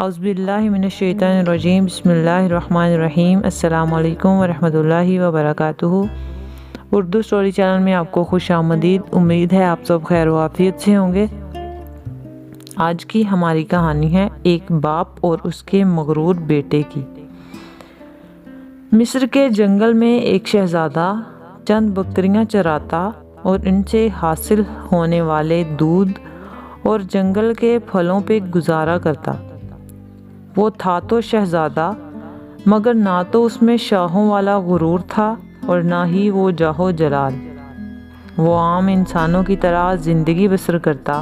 اعوذ باللہ من الشیطان الرجیم بسم اللہ الرحمن الرحیم السلام علیکم ورحمۃ اللہ وبرکاتہ۔ اردو سٹوری چینل میں آپ کو خوش آمدید۔ امید ہے آپ سب خیر و عافیت سے ہوں گے۔ آج کی ہماری کہانی ہے ایک باپ اور اس کے مغرور بیٹے کی۔ مصر کے جنگل میں ایک شہزادہ چند بکریاں چراتا اور ان سے حاصل ہونے والے دودھ اور جنگل کے پھلوں پہ گزارا کرتا۔ وہ تھا تو شہزادہ، مگر نہ تو اس میں شاہوں والا غرور تھا اور نہ ہی وہ جاہ و جلال۔ وہ عام انسانوں کی طرح زندگی بسر کرتا،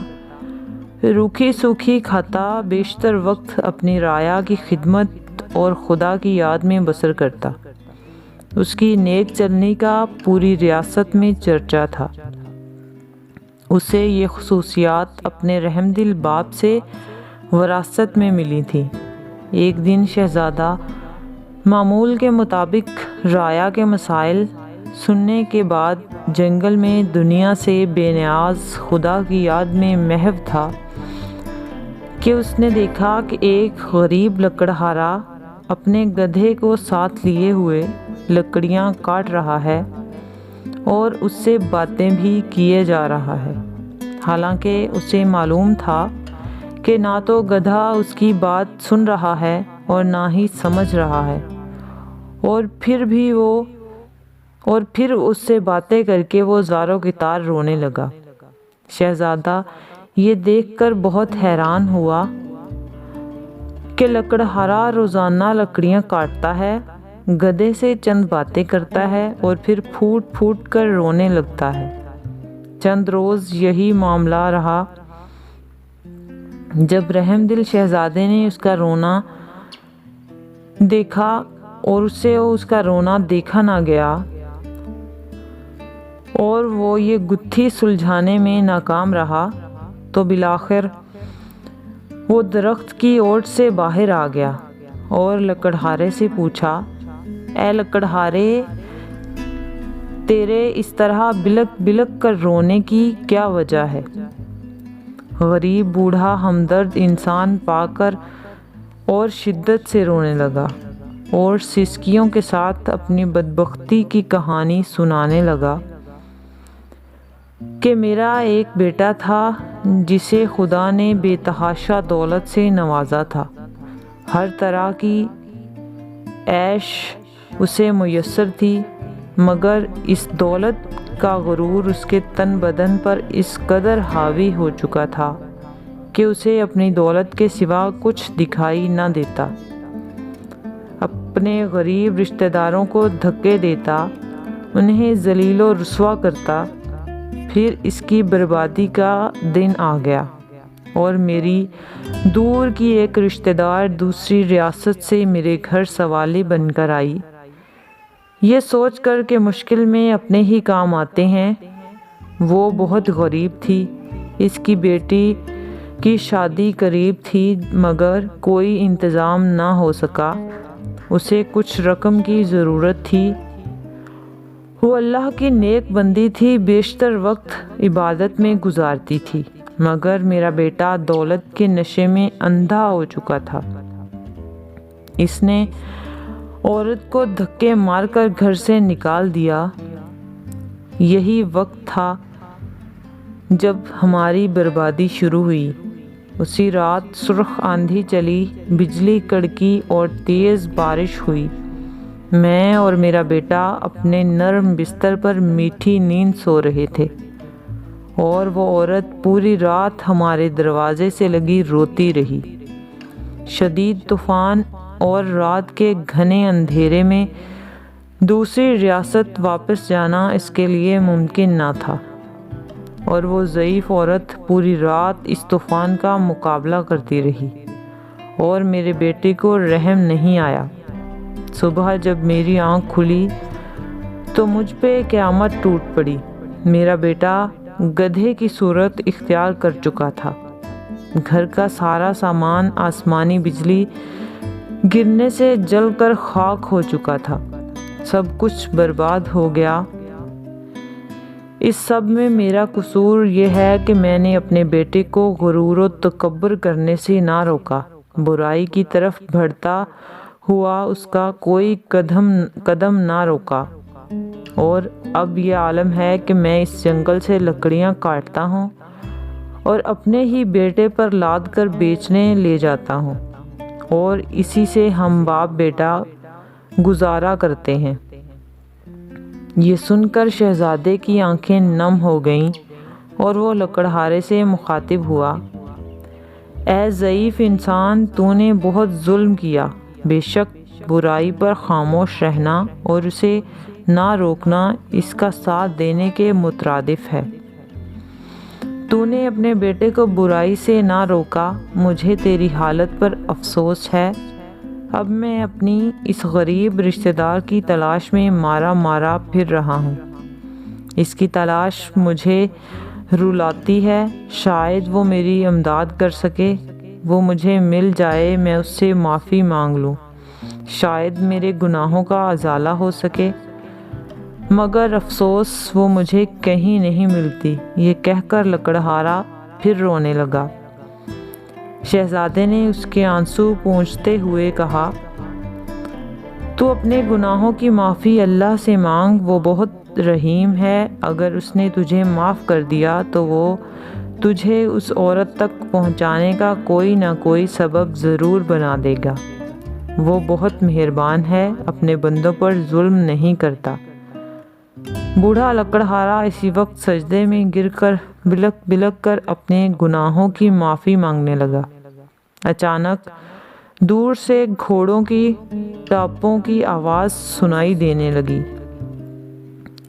روکھی سوکھی کھاتا، بیشتر وقت اپنی رعایا کی خدمت اور خدا کی یاد میں بسر کرتا۔ اس کی نیک چلنی کا پوری ریاست میں چرچا تھا۔ اسے یہ خصوصیات اپنے رحم دل باپ سے وراثت میں ملی تھی۔ ایک دن شہزادہ معمول کے مطابق رعایا کے مسائل سننے کے بعد جنگل میں دنیا سے بے نیاز خدا کی یاد میں محو تھا کہ اس نے دیکھا کہ ایک غریب لکڑہارا اپنے گدھے کو ساتھ لیے ہوئے لکڑیاں کاٹ رہا ہے اور اس سے باتیں بھی کیے جا رہا ہے، حالانکہ اسے معلوم تھا کہ نہ تو گدھا اس کی بات سن رہا ہے اور نہ ہی سمجھ رہا ہے، اور پھر اس سے باتیں کر کے وہ زاروں کی طرح رونے لگا۔ شہزادہ یہ دیکھ کر بہت حیران ہوا کہ لکڑہارا روزانہ لکڑیاں کاٹتا ہے، گدھے سے چند باتیں کرتا ہے اور پھر پھوٹ پھوٹ کر رونے لگتا ہے۔ چند روز یہی معاملہ رہا۔ جب رحم دل شہزادے نے اس کا رونا دیکھا اور اسے اس کا رونا دیکھا نہ گیا اور وہ یہ گتھی سلجھانے میں ناکام رہا، تو بالآخر وہ درخت کی اوٹ سے باہر آ گیا اور لکڑہارے سے پوچھا، اے لکڑہارے، تیرے اس طرح بلک بلک کر رونے کی کیا وجہ ہے؟ غریب بوڑھا ہمدرد انسان پا کر اور شدت سے رونے لگا اور سسکیوں کے ساتھ اپنی بدبختی کی کہانی سنانے لگا کہ میرا ایک بیٹا تھا جسے خدا نے بے تحاشا دولت سے نوازا تھا۔ ہر طرح کی عیش اسے میسر تھی، مگر اس دولت کا غرور اس کے تن بدن پر اس قدر حاوی ہو چکا تھا کہ اسے اپنی دولت کے سوا کچھ دکھائی نہ دیتا۔ اپنے غریب رشتہ داروں کو دھکے دیتا، انہیں ذلیل و رسوا کرتا۔ پھر اس کی بربادی کا دن آ گیا اور میری دور کی ایک رشتہ دار دوسری ریاست سے میرے گھر سوالی بن کر آئی۔ یہ سوچ کر کہ مشکل میں اپنے ہی کام آتے ہیں۔ وہ بہت غریب تھی، اس کی بیٹی کی شادی قریب تھی مگر کوئی انتظام نہ ہو سکا۔ اسے کچھ رقم کی ضرورت تھی۔ وہ اللہ کی نیک بندی تھی، بیشتر وقت عبادت میں گزارتی تھی، مگر میرا بیٹا دولت کے نشے میں اندھا ہو چکا تھا۔ اس نے عورت کو دھکے مار کر گھر سے نکال دیا۔ یہی وقت تھا جب ہماری بربادی شروع ہوئی۔ اسی رات سرخ آندھی چلی، بجلی کڑکی اور تیز بارش ہوئی۔ میں اور میرا بیٹا اپنے نرم بستر پر میٹھی نیند سو رہے تھے اور وہ عورت پوری رات ہمارے دروازے سے لگی روتی رہی۔ شدید طوفان اور رات کے گھنے اندھیرے میں دوسری ریاست واپس جانا اس کے لیے ممکن نہ تھا، اور وہ ضعیف عورت پوری رات اس طوفان کا مقابلہ کرتی رہی اور میرے بیٹے کو رحم نہیں آیا۔ صبح جب میری آنکھ کھلی تو مجھ پہ قیامت ٹوٹ پڑی۔ میرا بیٹا گدھے کی صورت اختیار کر چکا تھا۔ گھر کا سارا سامان آسمانی بجلی گرنے سے جل کر خاک ہو چکا تھا۔ سب کچھ برباد ہو گیا۔ اس سب میں میرا قصور یہ ہے کہ میں نے اپنے بیٹے کو غرور و تکبر کرنے سے نہ روکا، برائی کی طرف بڑھتا ہوا اس کا کوئی قدم نہ روکا، اور اب یہ عالم ہے کہ میں اس جنگل سے لکڑیاں کاٹتا ہوں اور اپنے ہی بیٹے پر لاد کر بیچنے لے جاتا ہوں، اور اسی سے ہم باپ بیٹا گزارا کرتے ہیں۔ یہ سن کر شہزادے کی آنکھیں نم ہو گئیں اور وہ لکڑہارے سے مخاطب ہوا، اے ضعیف انسان، تو نے بہت ظلم کیا۔ بے شک برائی پر خاموش رہنا اور اسے نہ روکنا اس کا ساتھ دینے کے مترادف ہے۔ تو نے اپنے بیٹے کو برائی سے نہ روکا، مجھے تیری حالت پر افسوس ہے۔ اب میں اپنی اس غریب رشتہ دار کی تلاش میں مارا پھر رہا ہوں۔ اس کی تلاش مجھے رلاتی ہے، شاید وہ میری امداد کر سکے، وہ مجھے مل جائے، میں اس سے معافی مانگ لوں، شاید میرے گناہوں کا ازالہ ہو سکے، مگر افسوس وہ مجھے کہیں نہیں ملتی۔ یہ کہہ کر لکڑہارا پھر رونے لگا۔ شہزادے نے اس کے آنسو پونچھتے ہوئے کہا، تو اپنے گناہوں کی معافی اللہ سے مانگ، وہ بہت رحیم ہے، اگر اس نے تجھے معاف کر دیا تو وہ تجھے اس عورت تک پہنچانے کا کوئی نہ کوئی سبب ضرور بنا دے گا، وہ بہت مہربان ہے، اپنے بندوں پر ظلم نہیں کرتا۔ بوڑھا لکڑہارا اسی وقت سجدے میں گر کر بلک کر اپنے گناہوں کی معافی مانگنے لگا۔ اچانک دور سے گھوڑوں کی ٹاپوں کی آواز سنائی دینے لگی۔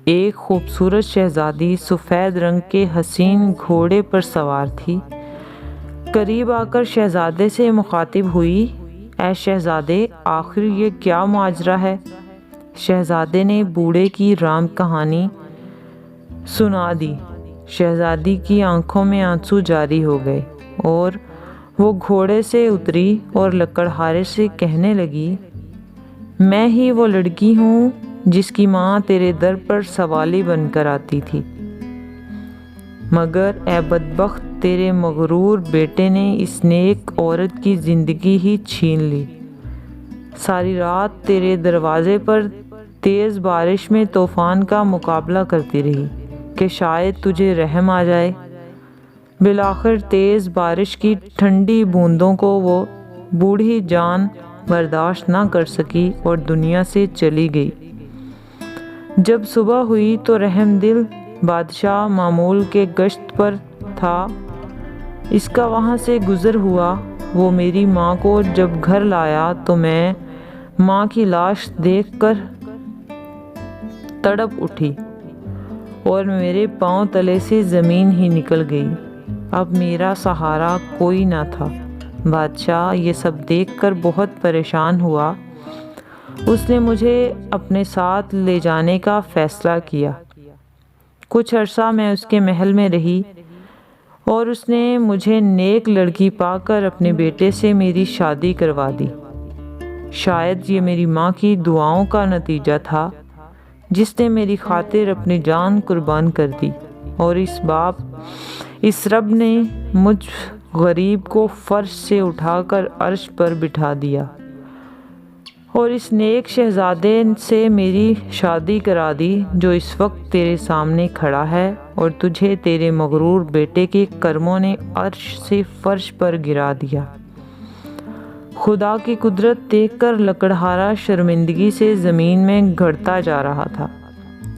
ایک خوبصورت شہزادی سفید رنگ کے حسین گھوڑے پر سوار تھی، قریب آ کر شہزادے سے مخاطب ہوئی، اے شہزادے، آخر یہ کیا ماجرا ہے؟ شہزادے نے بوڑھے کی رام کہانی سنا دی۔ شہزادی کی آنکھوں میں آنسو جاری ہو گئے اور وہ گھوڑے سے اتری اور لکڑہارے سے کہنے لگی، میں ہی وہ لڑکی ہوں جس کی ماں تیرے در پر سوالی بن کر آتی تھی، مگر اے بدبخت، تیرے مغرور بیٹے نے اس نیک عورت کی زندگی ہی چھین لی۔ ساری رات تیرے دروازے پر تیز بارش میں طوفان کا مقابلہ کرتی رہی کہ شاید تجھے رحم آ جائے۔ بالآخر تیز بارش کی ٹھنڈی بوندوں کو وہ بوڑھی جان برداشت نہ کر سکی اور دنیا سے چلی گئی۔ جب صبح ہوئی تو رحم دل بادشاہ معمول کے گشت پر تھا، اس کا وہاں سے گزر ہوا۔ وہ میری ماں کو جب گھر لایا تو میں ماں کی لاش دیکھ کر تڑپ اٹھی اور میرے پاؤں تلے سے زمین ہی نکل گئی۔ اب میرا سہارا کوئی نہ تھا۔ بادشاہ یہ سب دیکھ کر بہت پریشان ہوا۔ اس نے مجھے اپنے ساتھ لے جانے کا فیصلہ کیا۔ کچھ عرصہ میں اس کے محل میں رہی اور اس نے مجھے نیک لڑکی پا کر اپنے بیٹے سے میری شادی کروا دی۔ شاید یہ میری ماں کی دعاؤں کا نتیجہ تھا، جس نے میری خاطر اپنی جان قربان کر دی، اور اس رب نے مجھ غریب کو فرش سے اٹھا کر عرش پر بٹھا دیا اور اس نیک شہزادے سے میری شادی کرا دی جو اس وقت تیرے سامنے کھڑا ہے، اور تجھے تیرے مغرور بیٹے کے کرموں نے عرش سے فرش پر گرا دیا۔ خدا کی قدرت دیکھ کر لکڑہارا شرمندگی سے زمین میں گڑتا جا رہا تھا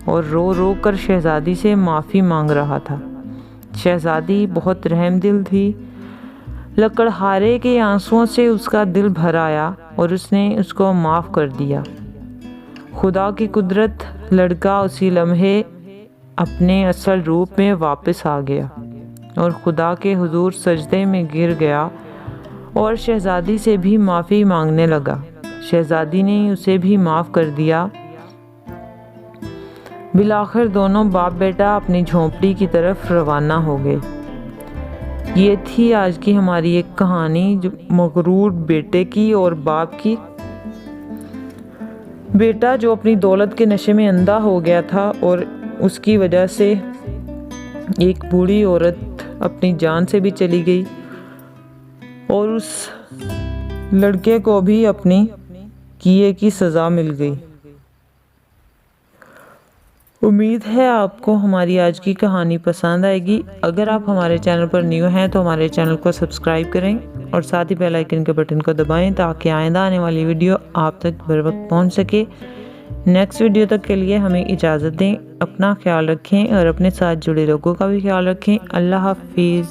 اور رو رو کر شہزادی سے معافی مانگ رہا تھا۔ شہزادی بہت رحم دل تھی۔ لکڑہارے کے آنسوؤں سے اس کا دل بھر آیا اور اس نے اس کو معاف کر دیا۔ خدا کی قدرت، لڑکا اسی لمحے اپنے اصل روپ میں واپس آ گیا اور خدا کے حضور سجدے میں گر گیا اور شہزادی سے بھی معافی مانگنے لگا۔ شہزادی نے اسے بھی معاف کر دیا۔ بالآخر دونوں باپ بیٹا اپنی جھونپڑی کی طرف روانہ ہو گئے۔ یہ تھی آج کی ہماری ایک کہانی، جو مغرور بیٹے کی اور باپ کی۔ بیٹا جو اپنی دولت کے نشے میں اندھا ہو گیا تھا اور اس کی وجہ سے ایک بوڑھی عورت اپنی جان سے بھی چلی گئی، اور اس لڑکے کو بھی اپنی کیے کی سزا مل گئی۔ امید ہے آپ کو ہماری آج کی کہانی پسند آئے گی۔ اگر آپ ہمارے چینل پر نیو ہیں تو ہمارے چینل کو سبسکرائب کریں اور ساتھ ہی بیل آئیکن کے بٹن کو دبائیں تاکہ آئندہ آنے والی ویڈیو آپ تک بر وقت پہنچ سکے۔ نیکسٹ ویڈیو تک کے لیے ہمیں اجازت دیں۔ اپنا خیال رکھیں اور اپنے ساتھ جڑے لوگوں کا بھی خیال رکھیں۔ اللہ حافظ۔